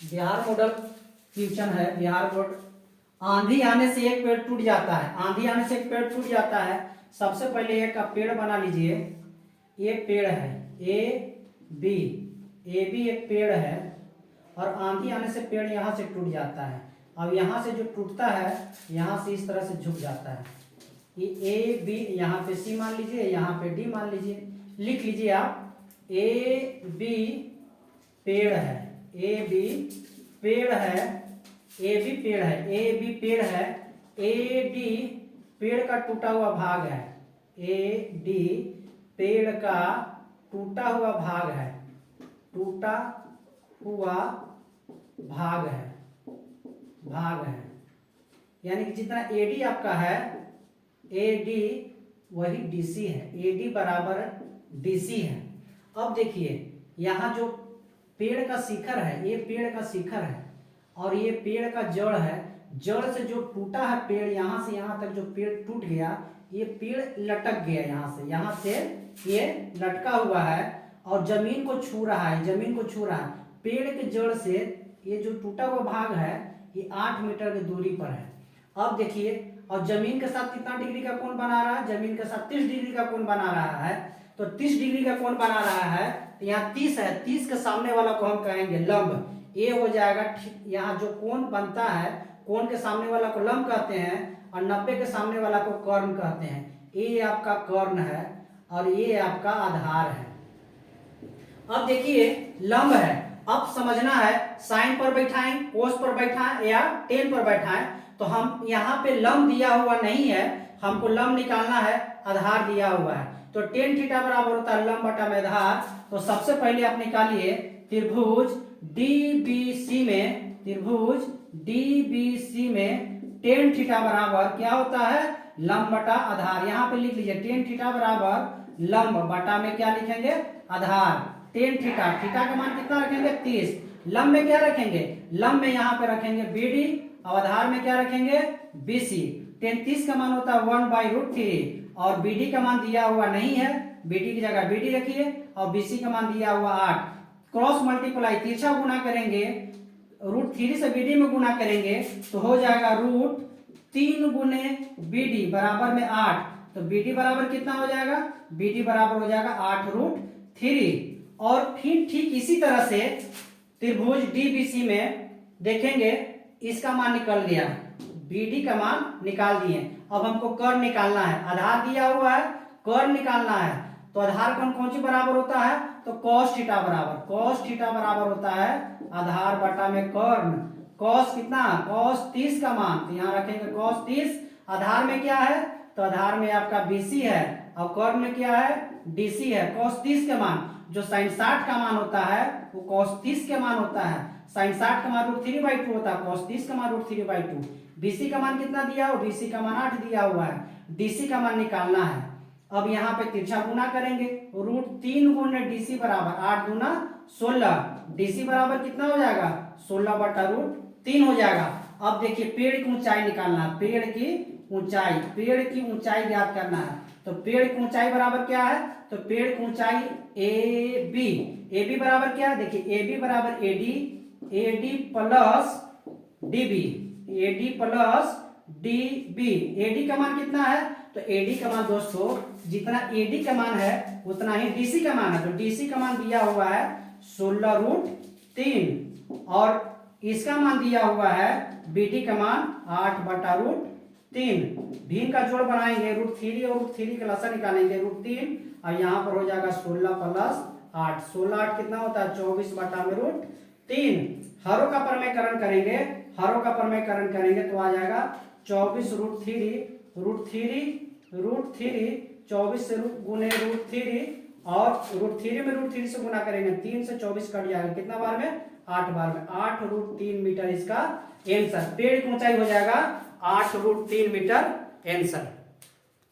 Bihar model question है। Bihar board. आंधी आने से एक पेड़ टूट जाता है। आंधी आने से एक पेड़ टूट जाता है। सबसे पहले एक का पेड़ बना लीजिए। एक पेड़ है ए बी एक पेड़ है और आंधी आने से पेड़ यहाँ से टूट जाता है। अब यहाँ से जो टूटता है यहाँ से इस तरह से झुक जाता है। ये ए बी यहाँ पे सी मान लीजिए, यहाँ पे डी मान लीजिए। लिख लीजिए आप ए बी पेड़ है, ए बी पेड़ है, ए बी पेड़ है, ए बी पेड़ है, ए डी पेड़ का टूटा हुआ भाग है, ए डी पेड़ का टूटा हुआ भाग है, टूटा हुआ भाग है, भाग है। यानी कि जितना एडी आपका है एडी वही डीसी है, एडी बराबर डीसी है। अब देखिए यहाँ जो पेड़ का शिखर है, ये पेड़ का शिखर है और ये पेड़ का जड़ है। जड़ से जो टूटा है पेड़, यहाँ से यहाँ तक जो पेड़ टूट गया, ये पेड़ लटक गया, यहाँ से ये लटका हुआ है और जमीन को छू रहा है, जमीन को छू रहा है। पेड़ के जड़ से ये जो टूटा हुआ भाग है ये 8 मीटर की दूरी पर है। अब देखिए, और जमीन के साथ कितना डिग्री का कोण बना रहा है? जमीन के साथ 30 डिग्री का कोण बना रहा है। तो 30 डिग्री का कोण बना रहा है तो यहाँ 30 है, 30 के सामने वाला को हम कहेंगे लंब। ये हो जाएगा, यहाँ जो कोण बनता है, कोण के सामने वाला को लंब कहते हैं और 90 के सामने वाला को कर्ण कहते हैं। ये आपका कर्ण है और ये आपका आधार है। अब देखिए लंब है, अब समझना है साइन पर बैठाएं, कोस पर बैठाएं या टेन पर बैठाएं। तो हम यहाँ पे लंब दिया हुआ नहीं है, हमको लंब निकालना है, आधार दिया हुआ है। तो टेन थीटा बराबर होता है लंब बटा में आधार। तो सबसे पहले आप निकालिए त्रिभुज डीबीसी में, त्रिभुज डीबीसी में टेन थीटा बराबर क्या होता है? लंब बटा आधार। यहाँ पे लिख लीजिए टेन थीटा बराबर लंब बटा में क्या लिखेंगे? आधार। टेन थीटा, थीटा का मान कितना रखेंगे? 30। लंब में क्या रखेंगे? लंब में यहाँ पे रखेंगे बीडी और आधार में क्या रखेंगे? बीसी। टेन 30 का मान होता है 1/√3 और बीडी का मान दिया हुआ नहीं है, बीडी की जगह बीडी रखिए और बीसी का मान दिया हुआ 8। क्रॉस मल्टीप्लाई, तिरछा गुना करेंगे, √3 से बीडी में गुना करेंगे तो हो जाएगा √3 गुने बीडी बराबर में 8। तो बीडी बराबर कितना हो जाएगा? बीडी बराबर हो जाएगा 8√3। और फिर ठीक इसी तरह से त्रिभुज डीबीसी में देखेंगे इसका मान निकल गया, बीडी का मान निकाल दिए। अब हमको कर्ण निकालना है, आधार दिया हुआ है, कर्ण निकालना है। तो आधार कर्ण कौन सी बराबर होता है? तो cos थीटा बराबर, cos थीटा बराबर होता है आधार बटा में कर्ण। cos कितना? cos 30 का मान, तो यहाँ रखेंगे cos 30। आधार में क्या है? तो आधार में आपका BC है और कर्ण में क्या है? DC है। cos 30 का मान, जो sin 60 का मान होता है वो cos 30 के मान होता है। sin 60 का मान √3/2 होता है, cos 30 का मान √3/2। BC का मान कितना दिया हो? BC का मान 8 दिया हुआ है। DC का मान निकालना है। अब यहाँ पे तिरछा गुना करेंगे, √3 गुने DC बराबर 8 दूना 16। DC बराबर कितना हो जाएगा? 16/√3 हो जाएगा। अब देखिए पेड़ की ऊंचाई निकालना है, पेड़ की ऊंचाई, पेड़ की ऊंचाई ज्ञात करना है। तो पेड़ की ऊंचाई बराबर क्या है? तो पेड़ की ऊंचाई ए बी बराबर क्या है? देखिए ए बी बराबर AD plus DB, AD plus DB. AD का मान कितना है? तो एडी का मान दोस्तों जितना एडी का मान है उतना ही डीसी का मान है। तो डीसी का मान दिया हुआ है 16√3 और इसका मान दिया हुआ है बीडी का मान 8/√3। भीम का जोड़ बनाएंगे, √3 और √3 का लसा निकालेंगे, √3 और यहाँ पर हो जाएगा 16 + 8। 16 8 कितना होता है? 24/√3। हरों का प्रमेयकरण करेंगे, हरों का प्रमेयकरण करेंगे तो आ जाएगा 24√3 24 से गुने √3 और √3 में √3 से गुना करेंगे, 3 से 24 कट जाएगा, कितना बार में? 8 बार में। 8√3 मीटर इसका आंसर। पेड़ की ऊंचाई हो जाएगा 8√3 मीटर आंसर।